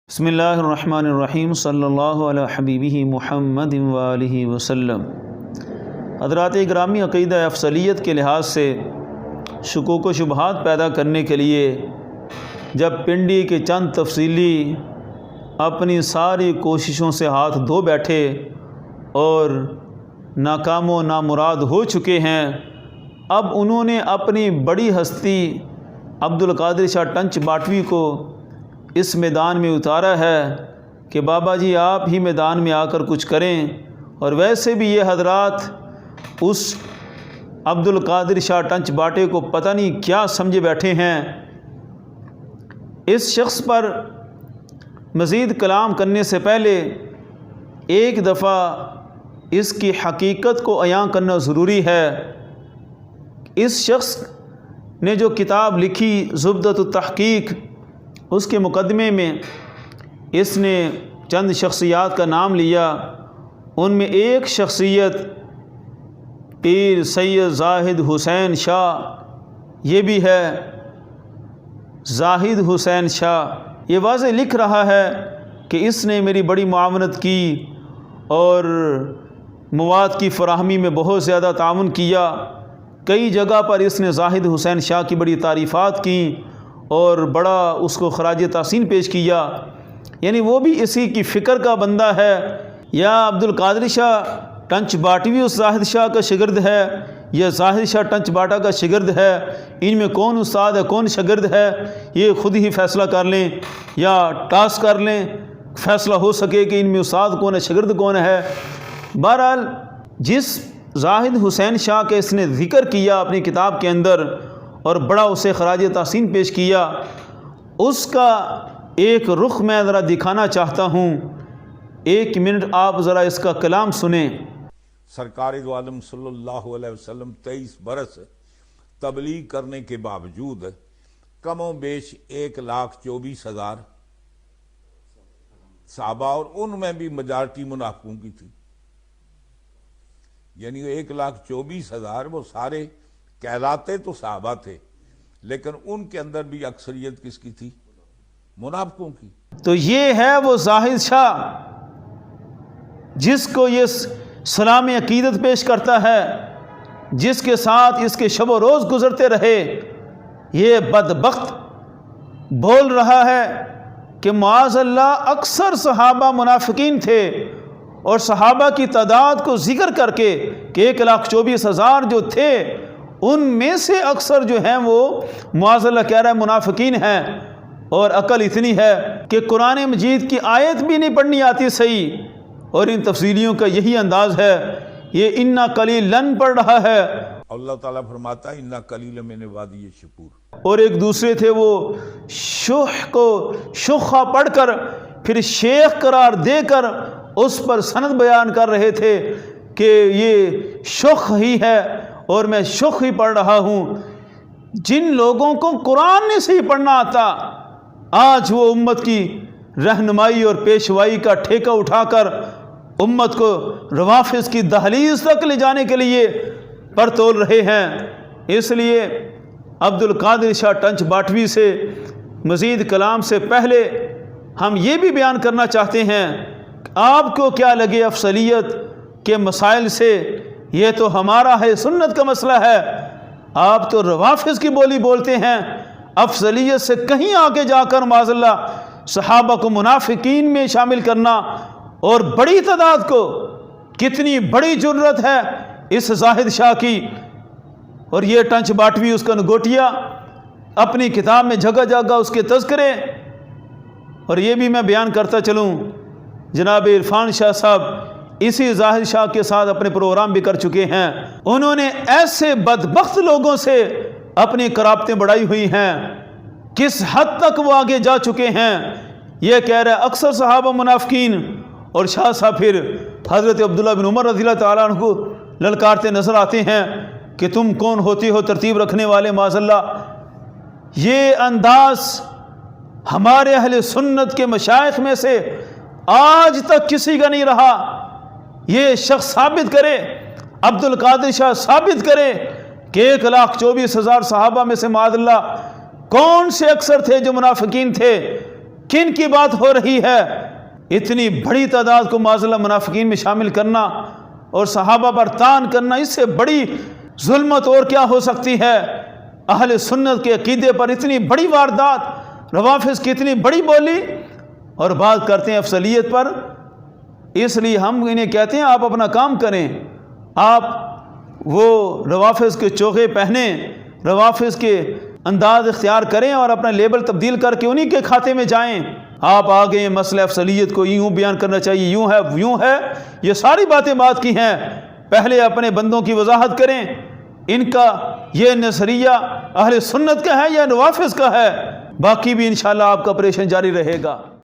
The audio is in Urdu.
بسم اللہ الرحمن الرحیم صلی اللہ علیہ حبیبہ محمد وآلہ وسلم۔ حضرات گرامی، عقیدہ افضلیت کے لحاظ سے شکوک و شبہات پیدا کرنے کے لیے جب پنڈی کے چند تفصیلی اپنی ساری کوششوں سے ہاتھ دھو بیٹھے اور ناکام و نامراد ہو چکے ہیں، اب انہوں نے اپنی بڑی ہستی عبدالقادر شاہ ٹنچ باٹوی کو اس میدان میں اتارا ہے کہ بابا جی آپ ہی میدان میں آ کر کچھ کریں۔ اور ویسے بھی یہ حضرات اس عبدالقادر شاہ ٹنچ باٹے کو پتہ نہیں کیا سمجھے بیٹھے ہیں۔ اس شخص پر مزید کلام کرنے سے پہلے ایک دفعہ اس کی حقیقت کو عیاں کرنا ضروری ہے۔ اس شخص نے جو کتاب لکھی زبدۃ التحقیق، اس کے مقدمے میں اس نے چند شخصیات کا نام لیا۔ ان میں ایک شخصیت پیر سید زاہد حسین شاہ یہ بھی ہے۔ زاہد حسین شاہ یہ واضح لکھ رہا ہے کہ اس نے میری بڑی معاونت کی اور مواد کی فراہمی میں بہت زیادہ تعاون کیا۔ کئی جگہ پر اس نے زاہد حسین شاہ کی بڑی تعریفات کی اور بڑا اس کو خراج تحسین پیش کیا، یعنی وہ بھی اسی کی فکر کا بندہ ہے۔ یا عبدالقادر شاہ ٹنچ باٹوی اس زاہد شاہ کا شاگرد ہے یا زاہد شاہ ٹنچ باٹا کا شاگرد ہے، ان میں کون استاد ہے کون شاگرد ہے یہ خود ہی فیصلہ کر لیں یا ٹاس کر لیں، فیصلہ ہو سکے کہ ان میں استاد کون ہے شاگرد کون ہے۔ بہرحال جس زاہد حسین شاہ کے اس نے ذکر کیا اپنی کتاب کے اندر اور بڑا اسے خراج تحسین پیش کیا، اس کا ایک رخ میں ذرا دکھانا چاہتا ہوں۔ ایک منٹ آپ ذرا اس کا کلام سنیں۔ سرکار دو عالم صلی اللہ علیہ وسلم 23 برس تبلیغ کرنے کے باوجود کم و بیش 1,24,000 صحابہ، اور ان میں بھی میجارٹی منافقوں کی تھی، یعنی 1,24,000 وہ سارے کہلاتے تو صحابہ تھے، لیکن ان کے اندر بھی اکثریت کس کی تھی؟ منافقوں کی۔ تو یہ ہے وہ زاہد شاہ جس کو یہ سلام عقیدت پیش کرتا ہے، جس کے ساتھ اس کے شب و روز گزرتے رہے۔ یہ بدبخت بول رہا ہے کہ معاذ اللہ اکثر صحابہ منافقین تھے، اور صحابہ کی تعداد کو ذکر کر کے کہ 1,24,000 جو تھے ان میں سے اکثر جو ہیں وہ معاذ اللہ کہہ رہا ہے منافقین ہیں۔ اور عقل اتنی ہے کہ قرآن مجید کی آیت بھی نہیں پڑھنی آتی صحیح، اور ان تفصیلیوں کا یہی انداز ہے۔ یہ انا قلیلن پڑھ رہا ہے، اللہ تعالیٰ فرماتا ہے انا قلیل من عبادی الشکور، اور ایک دوسرے تھے وہ شح کو شخا پڑھ کر پھر شیخ قرار دے کر اس پر سند بیان کر رہے تھے کہ یہ شخ ہی ہے اور میں شخ ہی پڑھ رہا ہوں۔ جن لوگوں کو قرآن نہیں صحیح پڑھنا آتا، آج وہ امت کی رہنمائی اور پیشوائی کا ٹھیکہ اٹھا کر امت کو روافض کی دہلیز تک لے جانے کے لیے پر تول رہے ہیں۔ اس لیے عبدالقادر شاہ ٹنچ باٹوی سے مزید کلام سے پہلے ہم یہ بھی بیان کرنا چاہتے ہیں کہ آپ کو کیا لگے افضلیت کے مسائل سے، یہ تو ہمارا ہے سنت کا مسئلہ ہے۔ آپ تو روافض کی بولی بولتے ہیں، افضلیت سے کہیں آگے جا کر معاذ اللہ صحابہ کو منافقین میں شامل کرنا، اور بڑی تعداد کو، کتنی بڑی جرت ہے اس زاہد شاہ کی۔ اور یہ ٹنچ باٹوی اس کا نگوٹیا اپنی کتاب میں جگہ جگہ اس کے تذکرے۔ اور یہ بھی میں بیان کرتا چلوں، جناب عرفان شاہ صاحب اسی زاہد شاہ کے ساتھ اپنے پروگرام بھی کر چکے ہیں۔ انہوں نے ایسے بدبخت لوگوں سے اپنی قرابتیں بڑھائی ہوئی ہیں، کس حد تک وہ آگے جا چکے ہیں۔ یہ کہہ رہے اکثر صحابہ منافقین، اور شاہ صاحب پھر حضرت عبداللہ بن عمر رضی اللہ تعالیٰ عنہ کو للکارتے نظر آتے ہیں کہ تم کون ہوتے ہو ترتیب رکھنے والے معاذ اللہ۔ یہ انداز ہمارے اہل سنت کے مشائخ میں سے آج تک کسی کا نہیں رہا۔ یہ شخص ثابت کرے، عبدالقادر شاہ ثابت کرے کہ 1,24,000 صحابہ میں سے معاذ اللہ کون سے اکثر تھے جو منافقین تھے؟ کن کی بات ہو رہی ہے؟ اتنی بڑی تعداد کو معاذ منافقین میں شامل کرنا اور صحابہ پر تان کرنا، اس سے بڑی ظلمت اور کیا ہو سکتی ہے؟ اہل سنت کے عقیدے پر اتنی بڑی واردات، روافض کی اتنی بڑی بولی، اور بات کرتے ہیں افضلیت پر۔ اس لیے ہم انہیں کہتے ہیں آپ اپنا کام کریں، آپ وہ روافض کے چوغے پہنیں، روافض کے انداز اختیار کریں اور اپنا لیبل تبدیل کر کے انہی کے کھاتے میں جائیں۔ آپ آگے مسئلہ افضلیت کو یوں بیان کرنا چاہیے، یوں ہے، یہ ساری باتیں بات کی ہیں۔ پہلے اپنے بندوں کی وضاحت کریں، ان کا یہ نظریہ اہل سنت کا ہے یا روافض کا ہے، باقی بھی انشاءاللہ آپ کا آپریشن جاری رہے گا۔